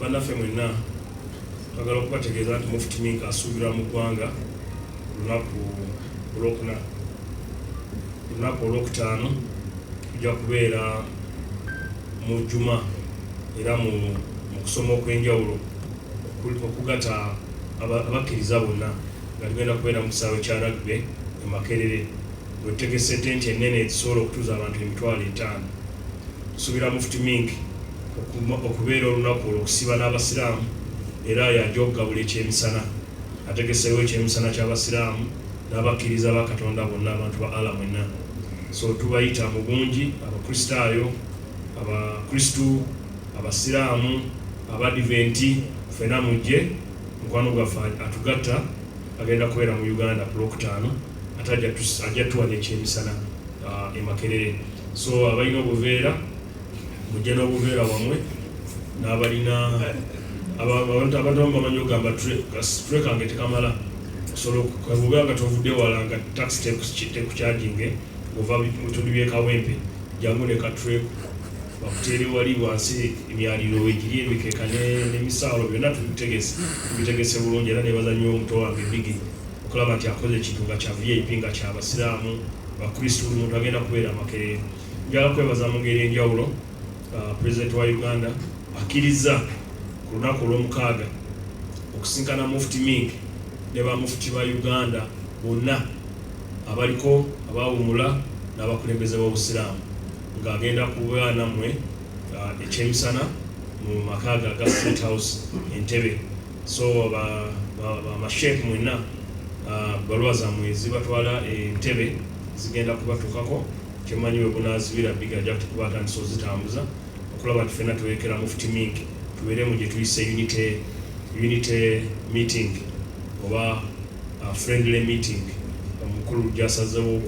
bannaffe mwenna twagala okubategeeza nti Mufti MENK asuubirwa mu ggwanga lunaku olwokutaano tujja kubeera mu Juma era mu kusoma okw'enjawulo okugatta abakkiriza bonna nga tugenda kubeera mu kisaawe kya rugby e Makerere wetegese tenti ennene ezisobola okutuuza abantu 5,000. Tusuubira Mufti MENK okubeera olunaku olwokusiba n'abasiraamu era yajja okugabula ekyemisana ategeseewo ekyemisana ky'abasiraamu n'abakkiriza ba Katonda bonna abantu ba Allah mwenna. So tubayita mu bungi abakristaayo, abakristu, abasiraamu, abadiventi, ffenna mujje mukwano gwaffe atugatta agenda kubeera mu Uganda ku Lwokutaano ate ajja tuwa n'ekyemisana e Makerere. So abalina obuveera mujje n'obuveera wamwe n'abalina abantu bamanyi ogamba twekange tekamala osobola nga tovudde wala nga taxi tekukyajinge ova bitundu byekawempe jangu ne katreku bakuteere wali wansi emyaliro egiri emikeeka n'emisaalo byonna tubitegese bulungi era nebaza nnyo omuto wange Bigi okulaba nti akoze ekintu nga kya VIP nga ky'abasiraamu bakristu buli muntu agenda kubeera Makerere. Njagala kwebaza mu ngeri enjawulo Pulezidenti wa Uganda akkiriza ku lunaku olw'omukaaga okusinkana Mufti MENK ne bamufuti ba Uganda bonna abaliko abawumula n'abakulembeze b'obusiraamu ng'agenda kubeera nammwe ekyemisana mu makaaga ga State House Entebbe. So amasheekh mwenna balwa zammwe zibatwala Entebbe zigenda kubatuukako kyemanyi we bunaazibira Big ajja kubatandisa ozitambuza okulaba nti ffenna tuwerekera Mufti MENK tubeeremu gye tuyise unity meeting oba friendly meeting omukulu gyasazeewo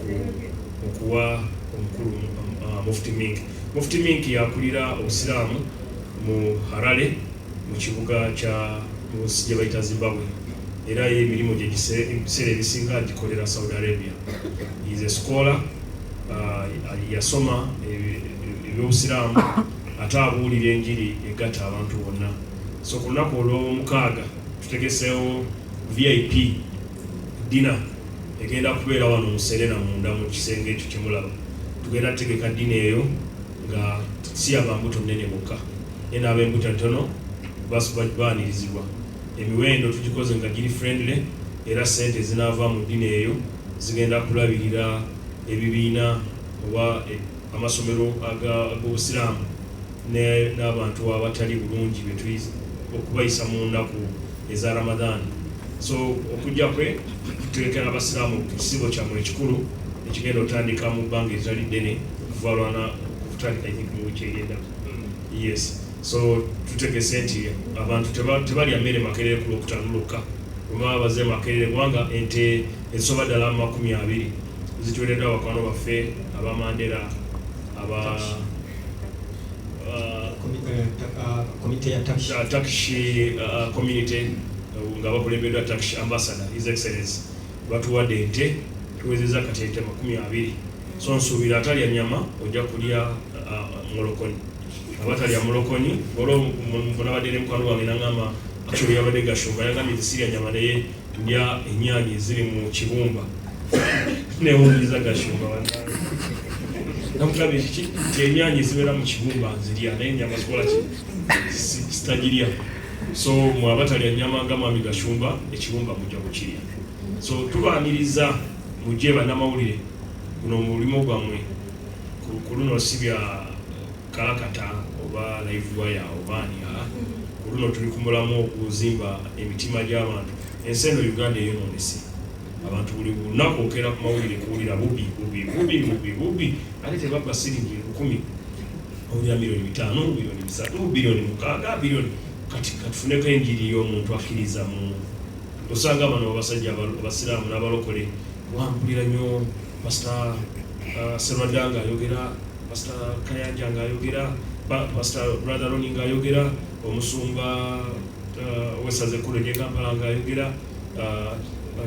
okuwa omukulu Mufti MENK. Mufti MENK yakulira obusiraamu mu Harare mu kibuga kya munsi gye bayita Zimbabwe era emirimu gye ebiseera ebisinga gikolera Saudi Arabia. He is a scholar, yasoma ebyobusiraamu ate abuulira enjiri egatta abantu bonna. So ku lunaku olw'omukaaga tutegeseewo VIP dina egenda kubeera wano mu Serena munda mu kisenge ekyo kyemulaba. Tugenda tutegeka dina eyo nga si abambuto nnene bokka naye n'ab'embuto ntono baanirizibwa. Emiwendo tugikoze nga giri friendly era sente zinaava mu dina eyo zigenda kulabirira ebibiina oba amasomero ag'obusiraamu n'abantu abatali bulungi betuyiza okubayisa mu nnaku eza Ramadan. So okujja kwe tuterekera abasiraamu ekisibo kyammwe ekikulu ekigenda otandika mu bbanga eritali ddene okuva lwana okutandika mu wiki egenda. Yes, so tutegese nti abantu tebalya mmere Makerere ku Lwokutaano lwokka bwebaba baze Makerere kubanga ente ezisoba ddala 20 zikiwereddwa bakwano baffe abamandera Turkish community nga bakulembeddwa Turkish ambassador His Excellency batuwadde ente tuwezezza kati ente 20. So nsuubira atalya nnyama ojja kulya molokoni abatalya molokoni olwobonabadde ne mukwano wange naŋŋamba akyo yabadde gashumba yagambye zisirya nnyama naye ndya ennyanyi eziri mu kibumba newuliza gashumba namugambye kiki nti ennyanyi zibeera mu kibumba nzirya naye ennyama zikola zitagirya. So mwe abatalya nnyama nga mwami gashumba ekibumba mujja kukirya. So tubaaniriza mujje bannamawulire guno mulimu gwammwe ku luno si bya kalakata oba live wire oba ania ku luno tuli kumulamu okuzimba emitima gy'abantu. Ensi eno Uganda eyonoonese abantu buli lunaku okeera ku mawulire kuwulira bubi ate tebabba siringi 10,000 owulira milioni 5 bilioni 3 bilioni 6 bilioni kati katufuneko enjiri y'omuntu akkiriza mu osanga bano abasajja abasiraamu n'abalokole wampulira nnyo Pastor Serwadanga ayogera, Pastor Kayanja ayogera, Pastor Brother Roninga ayogera, omusumba wesaze kule gye Kampala ayogera,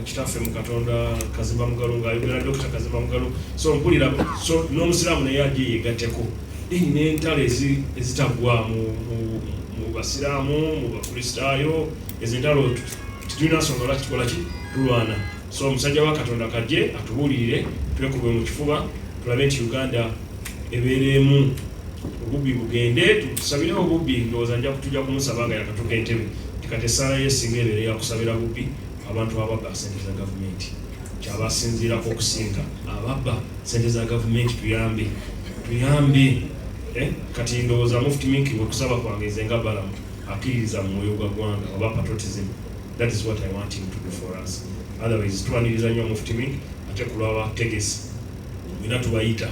kitaffe mu Katonda Kazimba Mugalu ayogera, Dr. Kazimba Mugalu. So mpulira n'omusiraamu naye agiye yegatteko n'entalo ezitagwa mu mu basiraamu, mu bakristaayo, ezentalo tulina nsonga lwaki tukola ki tulwana. So omusajja wa Katonda kajje atubuulirire, twekube mu kifuba, tulabe nti Uganda ebeeremu Obubbi bugende. Tusabire Obubbi, ndowooza nja kutujja kumusaba nga yakatuka entebe tikati essaala yesinga ebeere yakusabira Bubbi abantu ababba sente za gavumenti kyabasinziirako okusinga ababba sente za gavumenti tuyambe kati ndowooza Mufti MENK okusaba kwange nze nga Balaam akkiririza mu mwoyo gwa ggwanga oba patriotism. That is what I want him to do for us. Otherwise tuwaniriza nnyo Mufti MENK ate ku lw'abategesi bina tubayita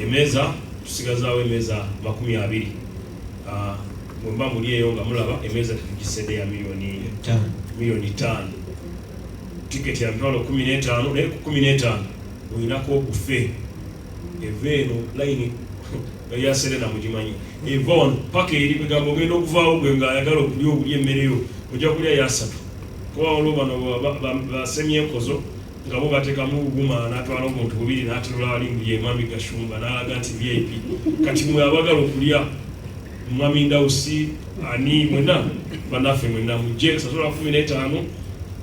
emeeza tusigazaawo emeeza 20 bwemba muli eyo nga mulaba emeeza tetugisedde ya miliyoni 5 tiketi ya mitwalo 15 naye ku 15 olinako bufe eva eno layini ya Serena mugimanyi eva wano paka eri bigambo ogenda okuvaawo gwe ng'ayagala okulya okulya emmereyo ojja kulya ya 3 kuba olwo bano basemye enkozo nga bo bateekamu buguma n'atwala omuntu bubiri n'atunula alinguye mwami Gashumba n'alaga nti VIP kati mwe abagala okulya mwami Ndawusi ani mwena bannaffe mwena mujje sasola 15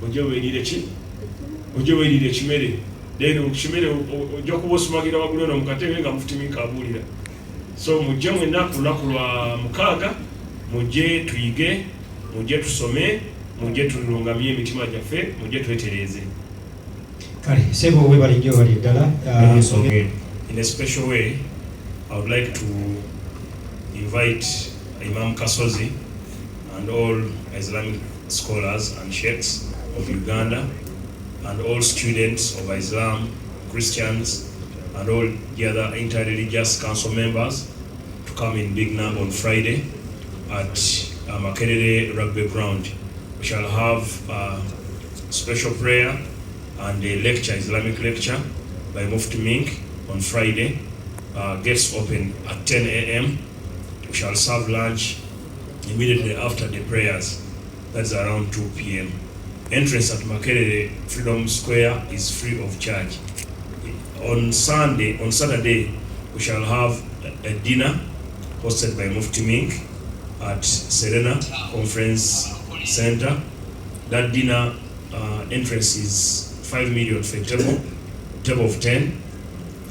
ojje weerire ekimere then okimere ojja kuba osumagira waggulu eno mu katebe nga Mufti MENK abuulira. So mujje mwena ku lunaku lwa 6 mujje tuyige, mujje tusome, mujje tulungamye emitima gyaffe, mujje twetereeze. Kale sebo we bali nyo bali ddala. In a special way, I would like to invite Imam Kasozi and all Islamic scholars and sheikhs of Uganda and all students of Islam, Christians and all the other interreligious council members to come in big number on Friday at Asekeredde rugby ground. We shall have a special prayer and a lecture, Islamic lecture by Mufti MENK on Friday. Gates open at 10 a.m. We shall serve lunch immediately after the prayers. That's around 2 p.m. Entrance at Asekeredde Freedom Square is free of charge. On Saturday, we shall have a dinner hosted by Mufti MENK at Serena Conference Center. That dinner entrance is 5 million for a table of 10,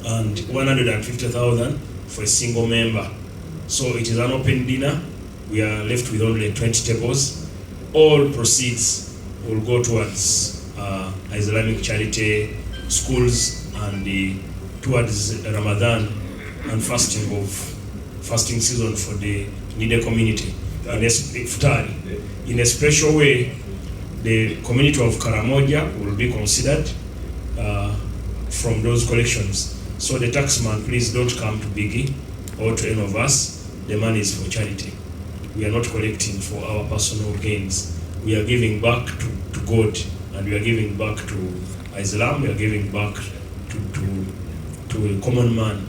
and 150,000 for a single member. So it is an open dinner. We are left with only 20 tables. All proceeds will go towards Islamic charity, schools, and towards Ramadan and fasting season for the needy community. In a special way, the community of Karamoja will be considered from those collections. So the taxman, please don't come to Biggie or to any of us. The money is for charity. We are not collecting for our personal gains. We are giving back to God, and we are giving back to Islam. We are giving back to a common man